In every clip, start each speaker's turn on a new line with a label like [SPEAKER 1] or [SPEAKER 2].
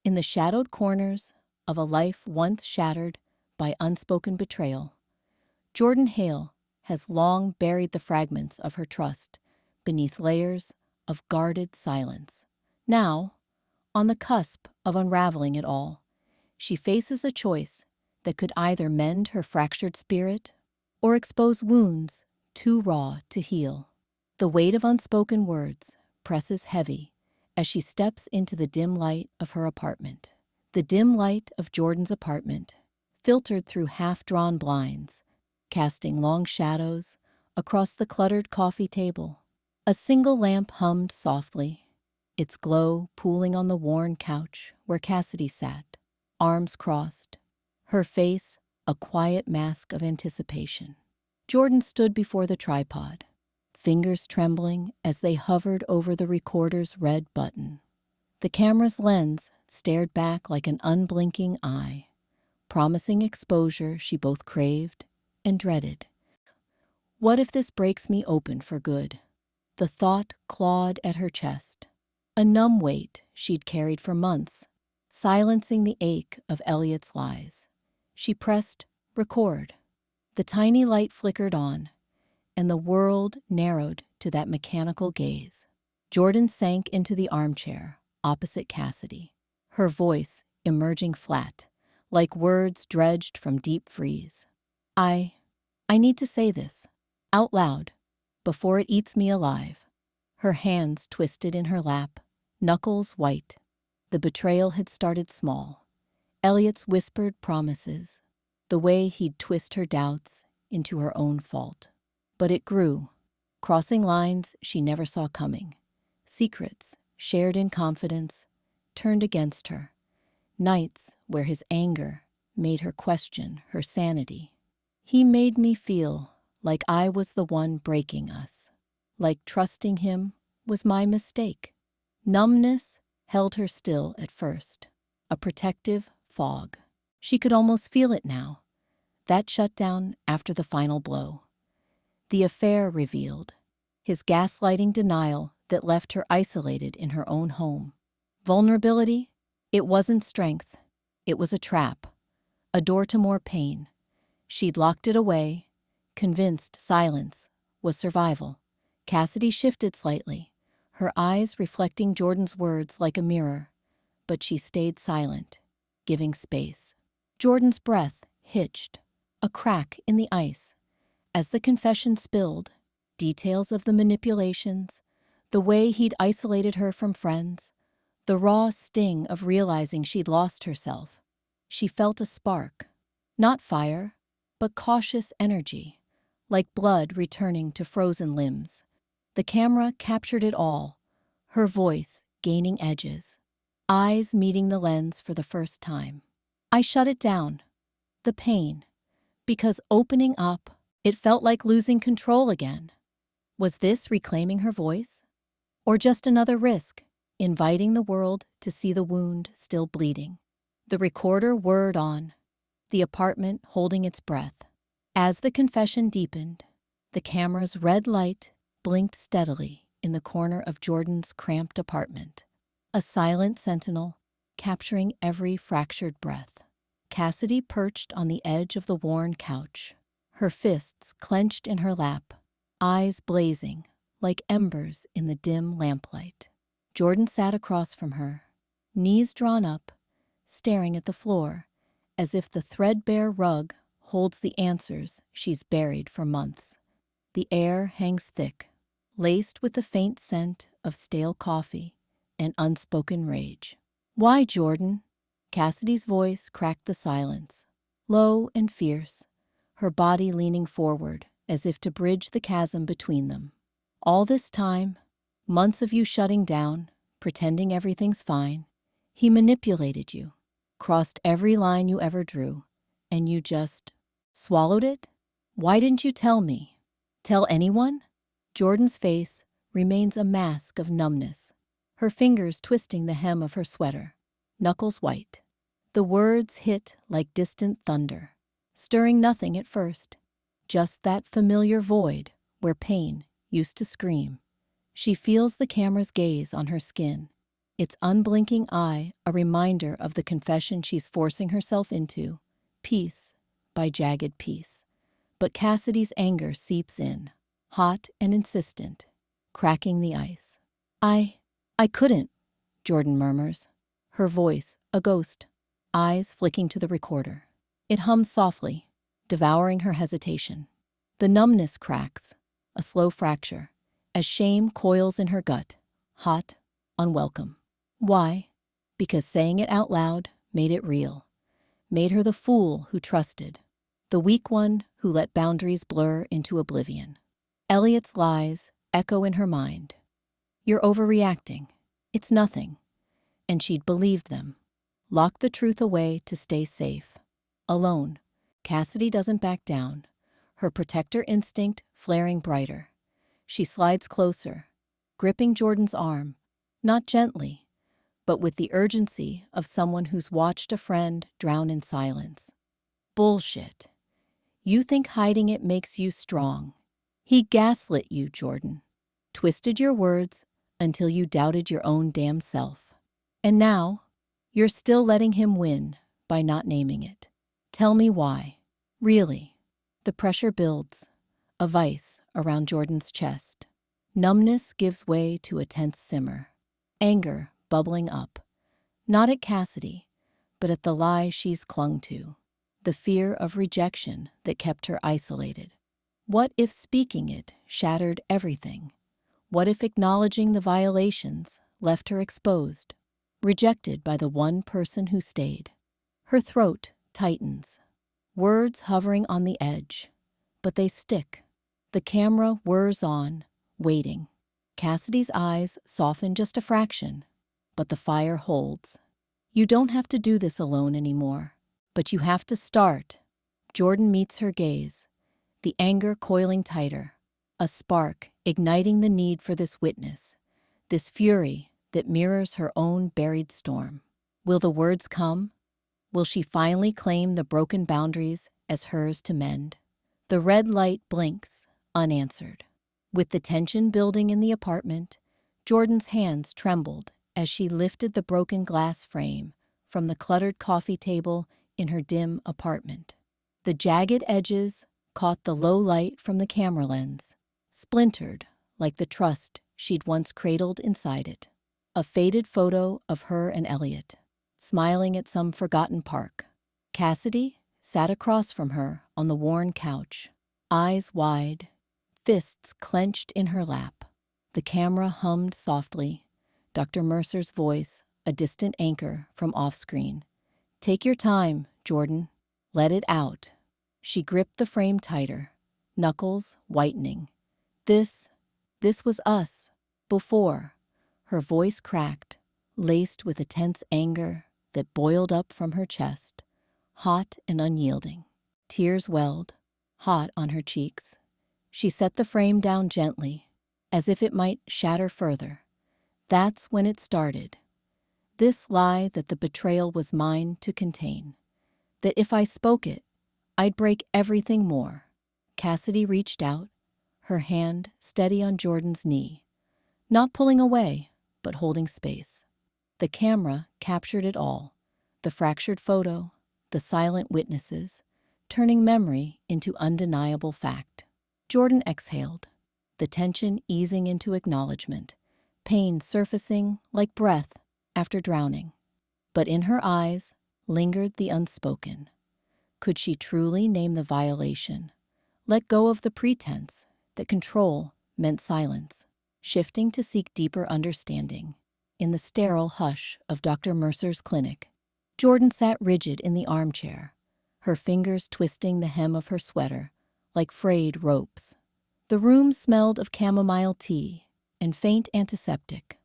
[SPEAKER 1] In the shadowed corners of a life once shattered by unspoken betrayal, Jordan Hale has long buried the fragments of her trust beneath layers of guarded silence. Now, on the cusp of unraveling it all, she faces a choice that could either mend her fractured spirit or expose wounds too raw to heal. The weight of unspoken words presses heavy as she steps into the dim light of her apartment. The dim light of Jordan's apartment, filtered through half-drawn blinds, casting long shadows across the cluttered coffee table. A single lamp hummed softly, its glow pooling on the worn couch where Cassidy sat, arms crossed, her face a quiet mask of anticipation. Jordan stood before the tripod, fingers trembling as they hovered over the recorder's red button. The camera's lens stared back like an unblinking eye, promising exposure she both craved and dreaded. What if this breaks me open for good? The thought clawed at her chest, a numb weight she'd carried for months, silencing the ache of Elliot's lies. She pressed record. The tiny light flickered on, and the world narrowed to that mechanical gaze. Jordan sank into the armchair opposite Cassidy, her voice emerging flat, like words dredged from deep freeze. I need to say this, out loud, before it eats me alive. Her hands twisted in her lap, knuckles white. The betrayal had started small. Elliot's whispered promises, the way he'd twist her doubts into her own fault. But it grew, crossing lines she never saw coming. Secrets, shared in confidence, turned against her. Nights where his anger made her question her sanity. He made me feel like I was the one breaking us, like trusting him was my mistake. Numbness held her still at first, a protective fog. She could almost feel it now, that shutdown after the final blow. The affair revealed, his gaslighting denial that left her isolated in her own home. Vulnerability? It wasn't strength. It was a trap, a door to more pain. She'd locked it away, convinced silence was survival. Cassidy shifted slightly, her eyes reflecting Jordan's words like a mirror, but she stayed silent, giving space. Jordan's breath hitched, a crack in the ice. As the confession spilled, details of the manipulations, the way he'd isolated her from friends, the raw sting of realizing she'd lost herself. She felt a spark, not fire, but cautious energy, like blood returning to frozen limbs. The camera captured it all, her voice gaining edges, eyes meeting the lens for the first time. I shut it down, the pain, because opening up, it felt like losing control again. Was this reclaiming her voice? Or just another risk, inviting the world to see the wound still bleeding? The recorder whirred on, the apartment holding its breath. As the confession deepened, the camera's red light blinked steadily in the corner of Jordan's cramped apartment, a silent sentinel capturing every fractured breath. Cassidy perched on the edge of the worn couch, her fists clenched in her lap, eyes blazing like embers in the dim lamplight. Jordan sat across from her, knees drawn up, staring at the floor, as if the threadbare rug holds the answers she's buried for months. The air hangs thick, laced with the faint scent of stale coffee and unspoken rage. Why, Jordan? Cassidy's voice cracked the silence, low and fierce, her body leaning forward as if to bridge the chasm between them. All this time, months of you shutting down, pretending everything's fine, he manipulated you, crossed every line you ever drew, and you just swallowed it? Why didn't you tell me? Tell anyone? Jordan's face remains a mask of numbness, her fingers twisting the hem of her sweater, knuckles white. The words hit like distant thunder, stirring nothing at first, just that familiar void where pain used to scream. She feels the camera's gaze on her skin, its unblinking eye a reminder of the confession she's forcing herself into, piece by jagged piece. But Cassidy's anger seeps in, hot and insistent, cracking the ice. I couldn't, Jordan murmurs, her voice a ghost, eyes flicking to the recorder. It hums softly, devouring her hesitation. The numbness cracks, a slow fracture, as shame coils in her gut, hot, unwelcome. Why? Because saying it out loud made it real, made her the fool who trusted, the weak one who let boundaries blur into oblivion. Elliot's lies echo in her mind. You're overreacting. It's nothing. And she'd believed them. Locked the truth away to stay safe. Alone, Cassidy doesn't back down, her protector instinct flaring brighter. She slides closer, gripping Jordan's arm, not gently, but with the urgency of someone who's watched a friend drown in silence. Bullshit. You think hiding it makes you strong. He gaslit you, Jordan. Twisted your words until you doubted your own damn self. And now, you're still letting him win by not naming it. Tell me why. Really. The pressure builds, a vice around Jordan's chest. Numbness gives way to a tense simmer. Anger bubbling up. Not at Cassidy, but at the lie she's clung to. The fear of rejection that kept her isolated. What if speaking it shattered everything? What if acknowledging the violations left her exposed, rejected by the one person who stayed? Her throat tightens, words hovering on the edge, but they stick. The camera whirs on, waiting. Cassidy's eyes soften just a fraction, but the fire holds. You don't have to do this alone anymore, but you have to start. Jordan meets her gaze, the anger coiling tighter, a spark igniting the need for this witness, this fury that mirrors her own buried storm. Will the words come? Will she finally claim the broken boundaries as hers to mend? The red light blinks, unanswered. With the tension building in the apartment, Jordan's hands trembled as she lifted the broken glass frame from the cluttered coffee table in her dim apartment. The jagged edges caught the low light from the camera lens, splintered like the trust she'd once cradled inside it. A faded photo of her and Elliot, smiling at some forgotten park. Cassidy sat across from her on the worn couch, eyes wide, fists clenched in her lap. The camera hummed softly, Dr. Mercer's voice a distant anchor from off-screen. Take your time, Jordan. Let it out. She gripped the frame tighter, knuckles whitening. This was us. Before. Her voice cracked, laced with a tense anger that boiled up from her chest, hot and unyielding. Tears welled, hot on her cheeks. She set the frame down gently, as if it might shatter further. That's when it started. This lie that the betrayal was mine to contain. That if I spoke it, I'd break everything more. Cassidy reached out, her hand steady on Jordan's knee, not pulling away, but holding space. The camera captured it all, the fractured photo, the silent witnesses, turning memory into undeniable fact. Jordan exhaled, the tension easing into acknowledgement, pain surfacing like breath after drowning. But in her eyes lingered the unspoken. Could she truly name the violation? Let go of the pretense that control meant silence, shifting to seek deeper understanding. In the sterile hush of Dr. Mercer's clinic, Jordan sat rigid in the armchair, her fingers twisting the hem of her sweater like frayed ropes. The room smelled of chamomile tea and faint antiseptic,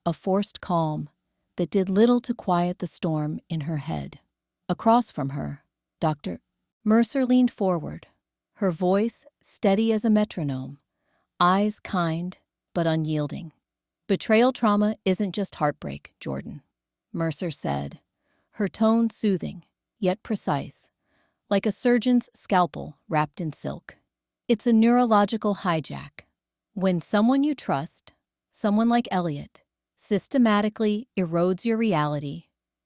[SPEAKER 1] a forced calm that did little to quiet the storm in her head. Across from her, Dr. Mercer leaned forward, her voice steady as a metronome, eyes kind but unyielding. Betrayal trauma isn't just heartbreak, Jordan, Mercer said, her tone soothing, yet precise, like a surgeon's scalpel wrapped in silk. It's a neurological hijack. When someone you trust, someone like Elliot, systematically erodes your reality.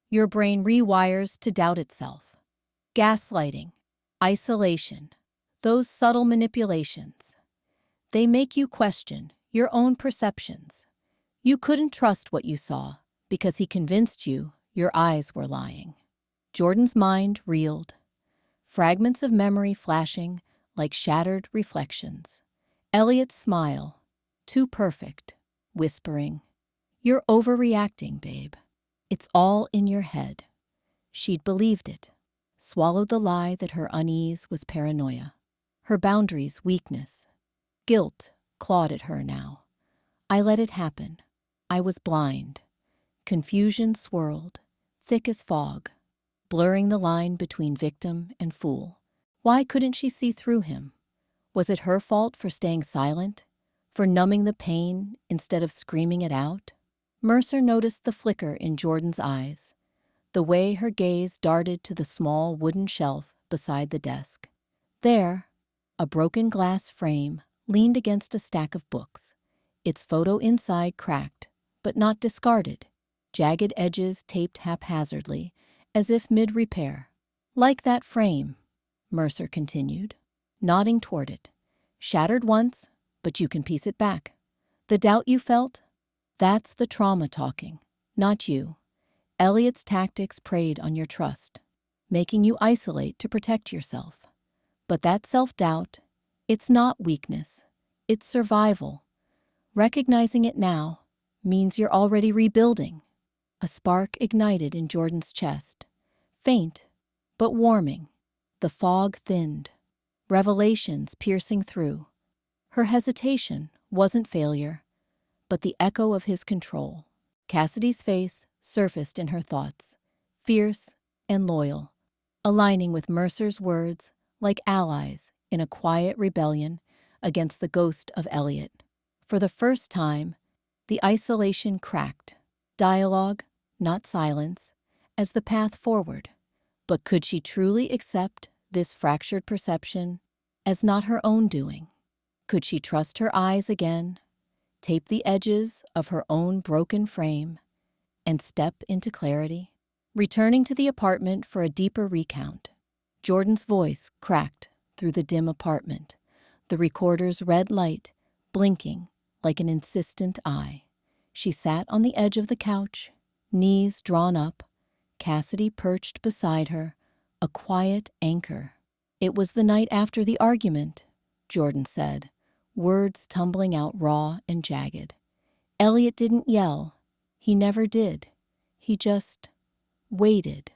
[SPEAKER 1] Your brain rewires to doubt itself. Gaslighting, isolation, those subtle manipulations, they make you question your own perceptions. You couldn't trust what you saw because he convinced you your eyes were lying. Jordan's mind reeled, fragments of memory flashing like shattered reflections. Elliot's smile, too perfect, whispering, "You're overreacting, babe. It's all in your head." She'd believed it, swallowed the lie that her unease was paranoia, her boundaries weakness. Guilt clawed at her now. I let it happen. I was blind. Confusion swirled, thick as fog, blurring the line between victim and fool. Why couldn't she see through him? Was it her fault for staying silent? For numbing the pain instead of screaming it out? Mercer noticed the flicker in Jordan's eyes, the way her gaze darted to the small wooden shelf beside the desk. There, a broken glass frame leaned against a stack of books, its photo inside cracked, but not discarded, jagged edges taped haphazardly, as if mid-repair. "Like that frame," Mercer continued, nodding toward it. "Shattered once, but you can piece it back. The doubt you felt? That's the trauma talking, not you. Elliot's tactics preyed on your trust, making you isolate to protect yourself. But that self-doubt, it's not weakness, it's survival. Recognizing it now means you're already rebuilding." A spark ignited in Jordan's chest, faint but warming. The fog thinned, revelations piercing through. Her hesitation wasn't failure, but the echo of his control. Cassidy's face surfaced in her thoughts, fierce and loyal, aligning with Mercer's words like allies in a quiet rebellion against the ghost of Elliot. For the first time, the isolation cracked. Dialogue, not silence, as the path forward. But could she truly accept this fractured perception as not her own doing? Could she trust her eyes again, tape the edges of her own broken frame, and step into clarity? Returning to the apartment for a deeper recount, Jordan's voice cracked through the dim apartment, the recorder's red light blinking like an insistent eye. She sat on the edge of the couch, knees drawn up, Cassidy perched beside her, a quiet anchor. "It was the night after the argument," Jordan said, words tumbling out raw and jagged. "Elliot didn't yell. He never did. He just waited."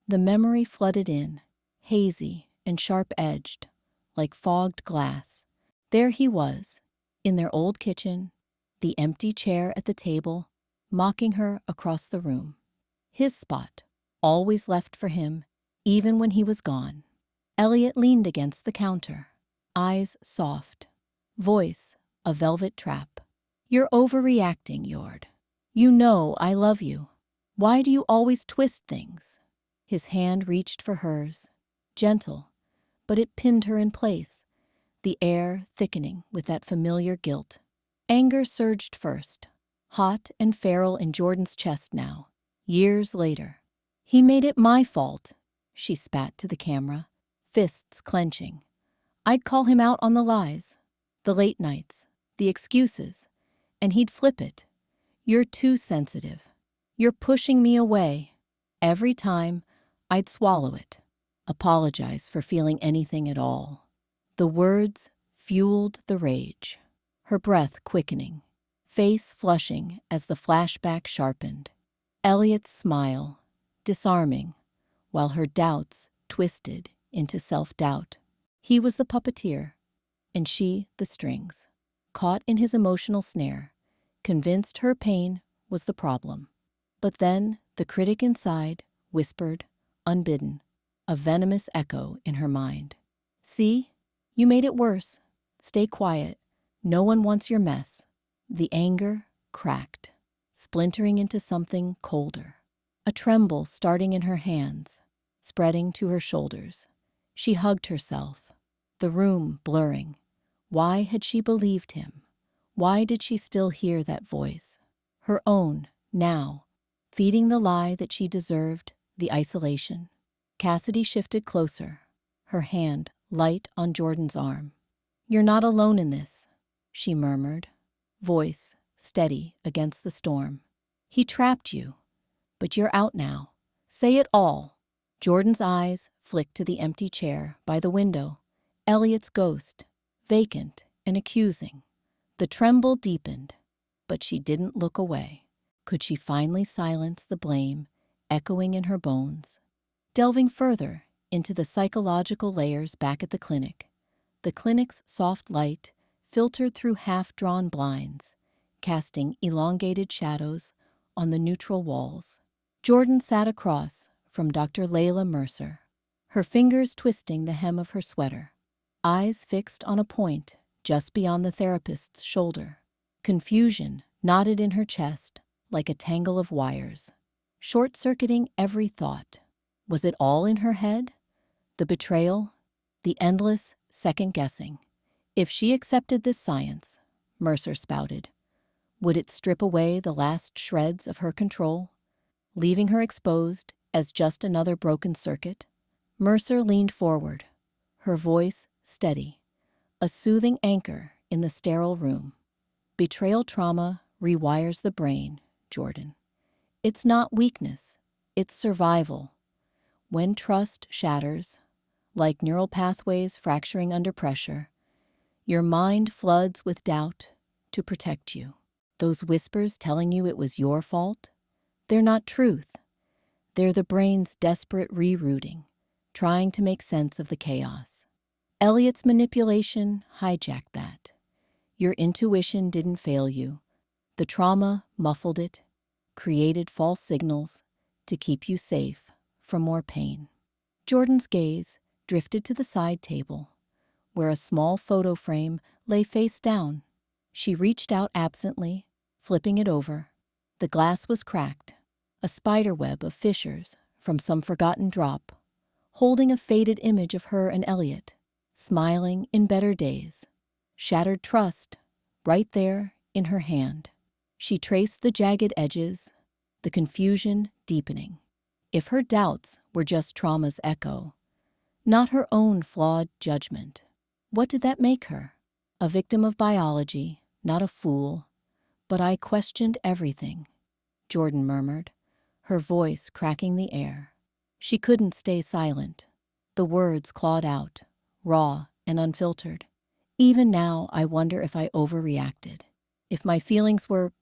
[SPEAKER 1] The memory flooded in, hazy and sharp-edged, like fogged glass. There he was, in their old kitchen, the empty chair at the table, mocking her across the room. His spot, always left for him, even when he was gone. Elliot leaned against the counter, eyes soft, voice a velvet trap. "You're overreacting, Jord. You know I love you. Why do you always twist things?" His hand reached for hers, gentle, but it pinned her in place, the air thickening with that familiar guilt. Anger surged first, hot and feral in Jordan's chest now, years later. "He made it my fault," she spat to the camera, fists clenching. "I'd call him out on the lies, the late nights, the excuses, and he'd flip it. 'You're too sensitive. You're pushing me away.' Every time, I'd swallow it, apologize for feeling anything at all." The words fueled the rage, her breath quickening, face flushing as the flashback sharpened. Elliot's smile, disarming, while her doubts twisted into self-doubt. He was the puppeteer, and she the strings, caught in his emotional snare, convinced her pain was the problem. But then the critic inside whispered, unbidden, a venomous echo in her mind. "See? You made it worse. Stay quiet. No one wants your mess." The anger cracked, splintering into something colder. A tremble starting in her hands, spreading to her shoulders. She hugged herself, the room blurring. Why had she believed him? Why did she still hear that voice? Her own, Now, feeding the lie that she deserved the isolation. Cassidy shifted closer, her hand light on Jordan's arm. "You're not alone in this," she murmured, voice steady against the storm. "He trapped you, but you're out now. Say it all." Jordan's eyes flicked to the empty chair by the window, Elliot's ghost, vacant and accusing. The tremble deepened, but she didn't look away. Could she finally silence the blame echoing in her bones? Delving further into the psychological layers back at the clinic's soft light filtered through half-drawn blinds, casting elongated shadows on the neutral walls. Jordan sat across from Dr. Layla Mercer, her fingers twisting the hem of her sweater, eyes fixed on a point just beyond the therapist's shoulder. Confusion knotted in her chest like a tangle of wires, short-circuiting every thought. Was it all in her head? The betrayal? The endless second-guessing? If she accepted this science, Mercer spouted, would it strip away the last shreds of her control, leaving her exposed as just another broken circuit? Mercer leaned forward, her voice steady, a soothing anchor in the sterile room. Betrayal trauma rewires the brain, Jordan. It's not weakness, it's survival. When trust shatters, like neural pathways fracturing under pressure, your mind floods with doubt to protect you. Those whispers telling you it was your fault, they're not truth. They're the brain's desperate rerouting, trying to make sense of the chaos. Elliot's manipulation hijacked that. Your intuition didn't fail you. The trauma muffled it, created false signals to keep you safe from more pain. Jordan's gaze drifted to the side table, where a small photo frame lay face down. She reached out absently, flipping it over. The glass was cracked, a spiderweb of fissures from some forgotten drop, holding a faded image of her and Elliot, smiling in better days. Shattered trust, right there in her hand. She traced the jagged edges, the confusion deepening. If her doubts were just trauma's echo, not her own flawed judgment, what did that make her? A victim of biology, not a fool. "But I questioned everything," Jordan murmured, her voice cracking the air. She couldn't stay silent. The words clawed out, raw and unfiltered. "Even now, I wonder if I overreacted, if my feelings were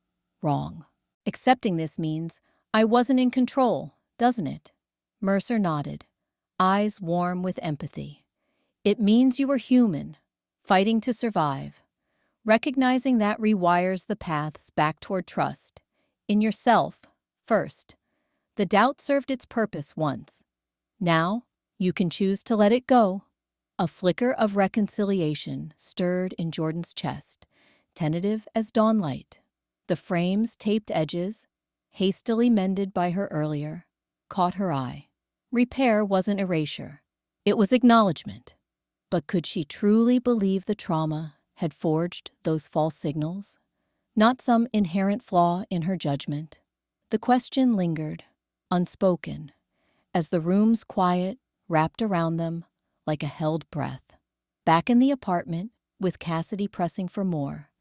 [SPEAKER 1] wrong. Accepting this means I wasn't in control, doesn't it?" Mercer nodded, eyes warm with empathy. "It means you were human, fighting to survive. Recognizing that rewires the paths back toward trust, in yourself first. The doubt served its purpose once. Now, you can choose to let it go." A flicker of reconciliation stirred in Jordan's chest, tentative as dawnlight. The frame's taped edges, hastily mended by her earlier, caught her eye. Repair wasn't erasure. It was acknowledgement. But could she truly believe the trauma had forged those false signals? Not some inherent flaw in her judgment. The question lingered, unspoken, as the room's quiet wrapped around them like a held breath. Back in the apartment, with Cassidy pressing for more,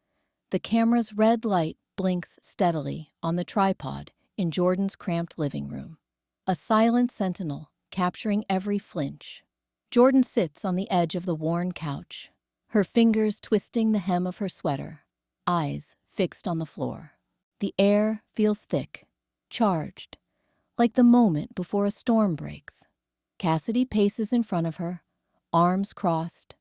[SPEAKER 1] the camera's red light blinks steadily on the tripod in Jordan's cramped living room. A silent sentinel capturing every flinch. Jordan sits on the edge of the worn couch, her fingers twisting the hem of her sweater, eyes fixed on the floor. The air feels thick, charged, like the moment before a storm breaks. Cassidy paces in front of her, arms crossed,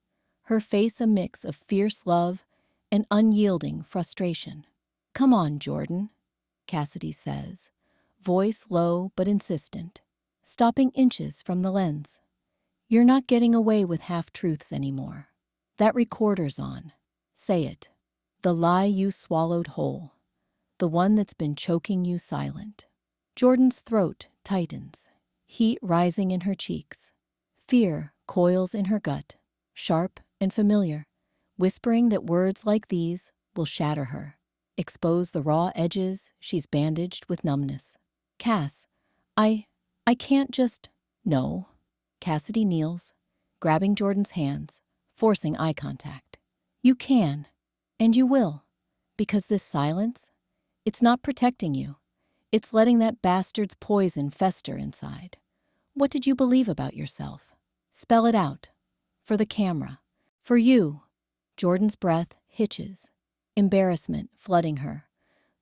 [SPEAKER 1] her face a mix of fierce love and unyielding frustration. "Come on, Jordan," Cassidy says, voice low but insistent, stopping inches from the lens. "You're not getting away with half-truths anymore. That recorder's on. Say it. The lie you swallowed whole. The one that's been choking you silent." Jordan's throat tightens, heat rising in her cheeks. Fear coils in her gut, sharp and familiar, whispering that words like these will shatter her. expose the raw edges she's bandaged with numbness. Cass, I can't just. No. Cassidy kneels, grabbing Jordan's hands, forcing eye contact. You can, and you will, because this silence, it's not protecting you. It's letting that bastard's poison fester inside. What did you believe about yourself? Spell it out. For the camera. For you. Jordan's breath hitches, embarrassment flooding her.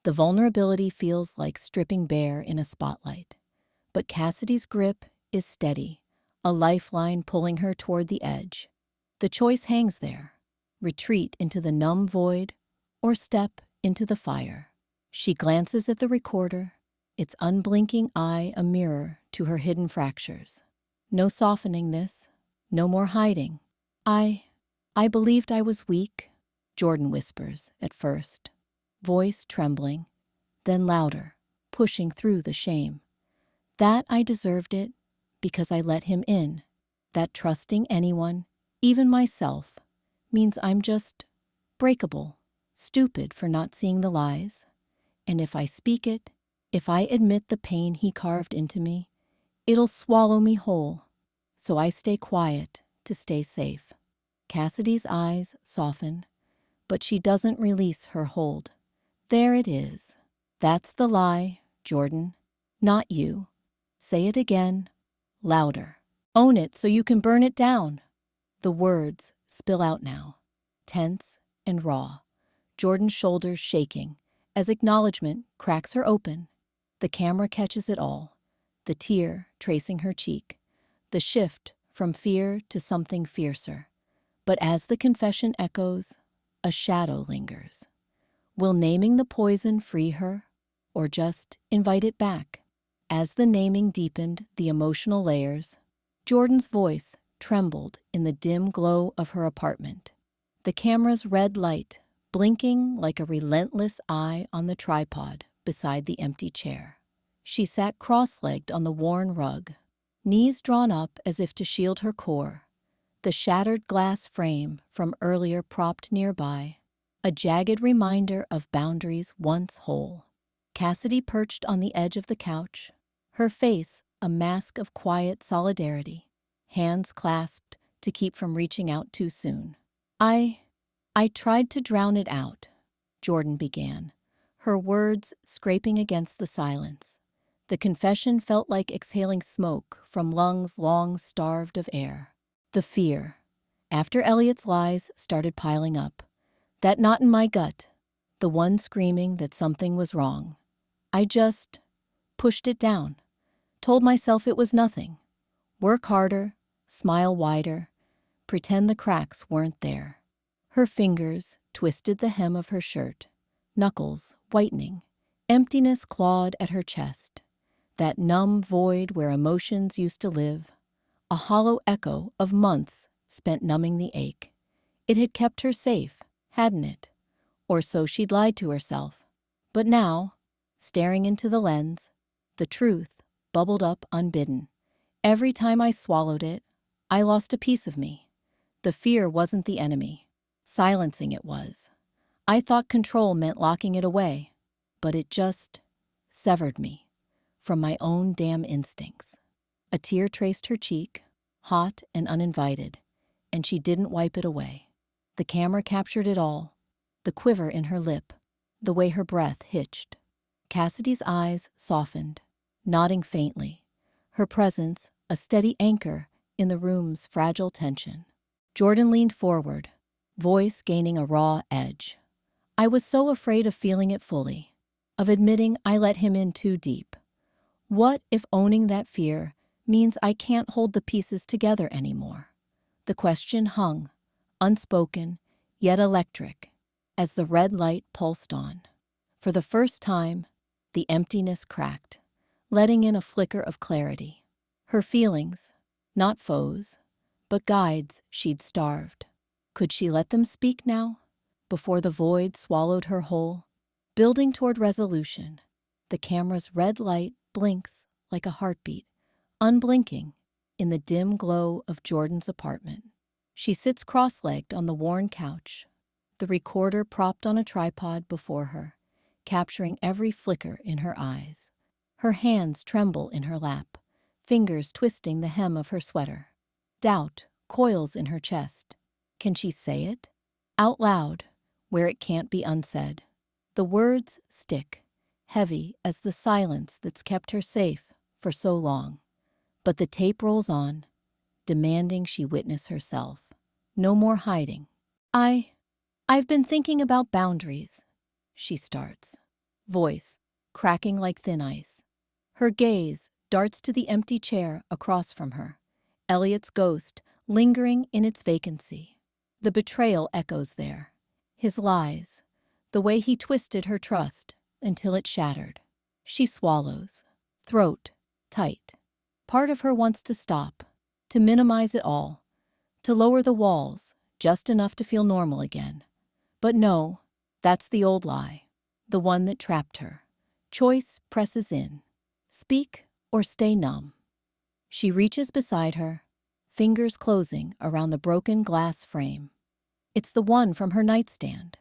[SPEAKER 1] The vulnerability feels like stripping bare in a spotlight. But Cassidy's grip is steady, a lifeline pulling her toward the edge. The choice hangs there. Retreat into the numb void or step into the fire. She glances at the recorder, its unblinking eye a mirror to her hidden fractures. No softening this, no more hiding. I believed I was weak, Jordan whispers at first, voice trembling, then louder, pushing through the shame. That I deserved it because I let him in. That trusting anyone, even myself, means I'm just breakable, stupid for not seeing the lies. And if I speak it, if I admit the pain he carved into me, it'll swallow me whole. So I stay quiet to stay safe. Cassidy's eyes soften, but she doesn't release her hold. There it is. That's the lie, Jordan, not you. Say it again, louder. Own it so you can burn it down. The words spill out now, tense and raw, Jordan's shoulders shaking as acknowledgement cracks her open. The camera catches it all, the tear tracing her cheek, the shift from fear to something fiercer. But as the confession echoes, a shadow lingers. Will naming the poison free her, or just invite it back? As the naming deepened the emotional layers, Jordan's voice trembled in the dim glow of her apartment. The camera's red light blinking like a relentless eye on the tripod beside the empty chair. She sat cross-legged on the worn rug, knees drawn up as if to shield her core. The shattered glass frame from earlier propped nearby, a jagged reminder of boundaries once whole. Cassidy perched on the edge of the couch, her face a mask of quiet solidarity, hands clasped to keep from reaching out too soon. I tried to drown it out, Jordan began, her words scraping against the silence. The confession felt like exhaling smoke from lungs long starved of air. The fear, after Elliot's lies started piling up, that knot in my gut, the one screaming that something was wrong. I just pushed it down, told myself it was nothing. Work harder, smile wider, pretend the cracks weren't there. Her fingers twisted the hem of her shirt, knuckles whitening, emptiness clawed at her chest. That numb void where emotions used to live, a hollow echo of months spent numbing the ache. It had kept her safe, hadn't it? Or so she'd lied to herself. But now, staring into the lens, the truth bubbled up unbidden. Every time I swallowed it, I lost a piece of me. The fear wasn't the enemy. Silencing it was. I thought control meant locking it away, but it just severed me from my own damn instincts. A tear traced her cheek, hot and uninvited, and she didn't wipe it away. The camera captured it all, the quiver in her lip, the way her breath hitched. Cassidy's eyes softened, nodding faintly, her presence a steady anchor in the room's fragile tension. Jordan leaned forward, voice gaining a raw edge. I was so afraid of feeling it fully, of admitting I let him in too deep. What if owning that fear means I can't hold the pieces together anymore? The question hung, unspoken, yet electric, as the red light pulsed on. For the first time, the emptiness cracked, letting in a flicker of clarity. Her feelings, not foes, but guides she'd starved. Could she let them speak now, before the void swallowed her whole? Building toward resolution, the camera's red light blinks like a heartbeat, unblinking, in the dim glow of Jordan's apartment. She sits cross-legged on the worn couch, the recorder propped on a tripod before her, capturing every flicker in her eyes. Her hands tremble in her lap, fingers twisting the hem of her sweater. Doubt coils in her chest. Can she say it? Out loud, where it can't be unsaid. The words stick, heavy as the silence that's kept her safe for so long. But the tape rolls on, demanding she witness herself. No more hiding. I've been thinking about boundaries, she starts, voice cracking like thin ice. Her gaze darts to the empty chair across from her, Elliot's ghost lingering in its vacancy. The betrayal echoes there, his lies, the way he twisted her trust until it shattered. She swallows, throat tight. Part of her wants to stop, to minimize it all, to lower the walls just enough to feel normal again. But no, that's the old lie, the one that trapped her. Choice presses in. Speak or stay numb. She reaches beside her, fingers closing around the broken glass frame. It's the one from her nightstand,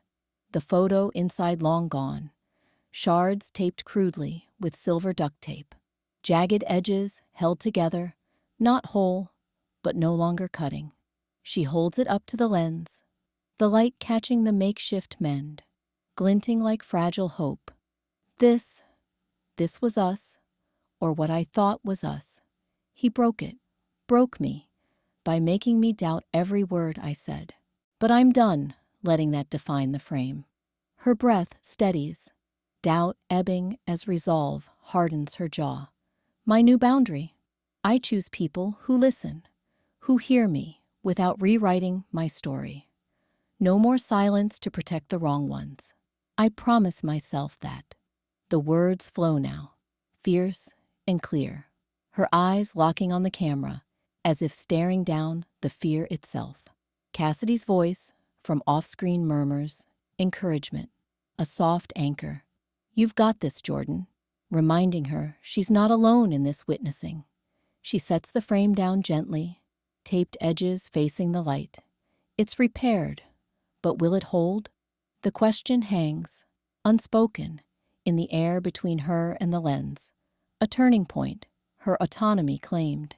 [SPEAKER 1] the photo inside long gone, shards taped crudely with silver duct tape, jagged edges held together, not whole, but no longer cutting. She holds it up to the lens, the light catching the makeshift mend, glinting like fragile hope. This was us, or what I thought was us. He broke it, broke me, by making me doubt every word I said. But I'm done letting that define the frame. Her breath steadies, doubt ebbing as resolve hardens her jaw. My new boundary. I choose people who listen, who hear me without rewriting my story. No more silence to protect the wrong ones. I promise myself that. The words flow now, fierce and clear, her eyes locking on the camera, as if staring down the fear itself. Cassidy's voice, from off-screen murmurs, encouragement, a soft anchor. You've got this, Jordan, reminding her she's not alone in this witnessing. She sets the frame down gently, taped edges facing the light. It's repaired, but will it hold? The question hangs, unspoken, in the air between her and the lens. A turning point, her autonomy claimed.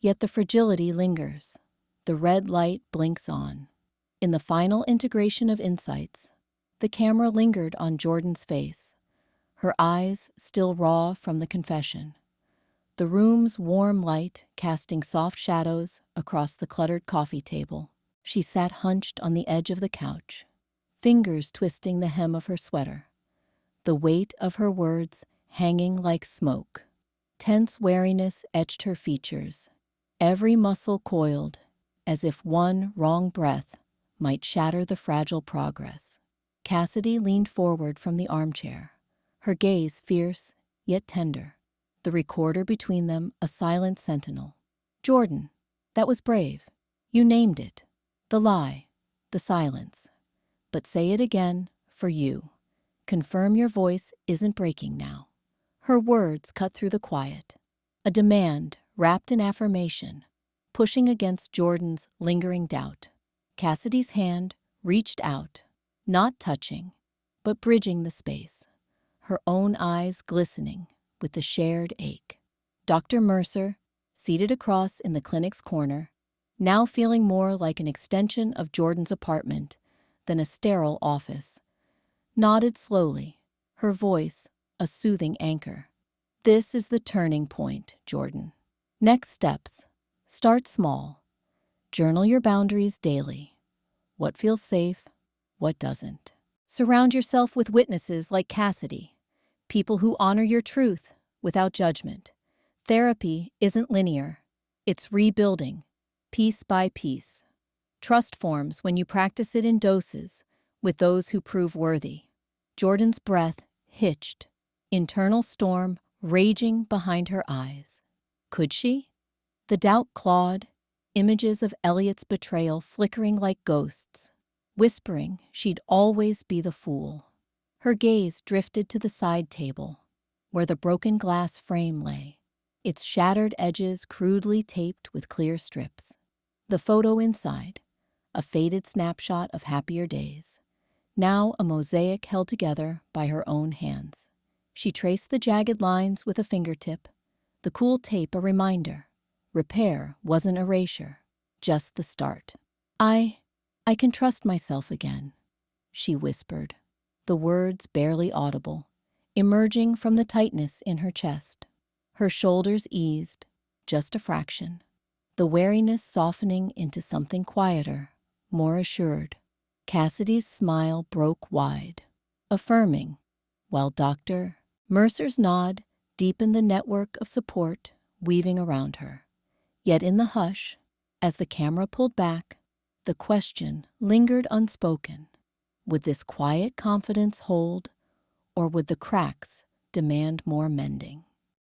[SPEAKER 1] Yet the fragility lingers. The red light blinks on. In the final integration of insights, the camera lingered on Jordan's face, her eyes still raw from the confession. The room's warm light casting soft shadows across the cluttered coffee table. She sat hunched on the edge of the couch, fingers twisting the hem of her sweater, the weight of her words hanging like smoke. Tense wariness etched her features, every muscle coiled, as if one wrong breath might shatter the fragile progress. Cassidy leaned forward from the armchair, her gaze fierce yet tender, the recorder between them a silent sentinel. Jordan, that was brave. You named it. The lie, the silence. But say it again, for you. Confirm your voice isn't breaking now. Her words cut through the quiet, a demand wrapped in affirmation, pushing against Jordan's lingering doubt. Cassidy's hand reached out, not touching, but bridging the space, her own eyes glistening with the shared ache. Dr. Mercer, seated across in the clinic's corner, now feeling more like an extension of Jordan's apartment than a sterile office, nodded slowly, her voice a soothing anchor. This is the turning point, Jordan. Next steps. Start small. Journal your boundaries daily. What feels safe, what doesn't. Surround yourself with witnesses like Cassidy, people who honor your truth without judgment. Therapy isn't linear. It's rebuilding, piece by piece. Trust forms when you practice it in doses with those who prove worthy. Jordan's breath hitched, internal storm raging behind her eyes. Could she? The doubt clawed, images of Elliot's betrayal flickering like ghosts, whispering she'd always be the fool. Her gaze drifted to the side table, where the broken glass frame lay, its shattered edges crudely taped with clear strips. The photo inside, a faded snapshot of happier days, now a mosaic held together by her own hands. She traced the jagged lines with a fingertip, the cool tape a reminder. Repair wasn't erasure, just the start. I can trust myself again, she whispered, the words barely audible, emerging from the tightness in her chest. Her shoulders eased, just a fraction, the wariness softening into something quieter, more assured. Cassidy's smile broke wide, affirming, while Dr. Mercer's nod deepened the network of support weaving around her. Yet in the hush, as the camera pulled back, the question lingered unspoken. Would this quiet confidence hold, or would the cracks demand more mending?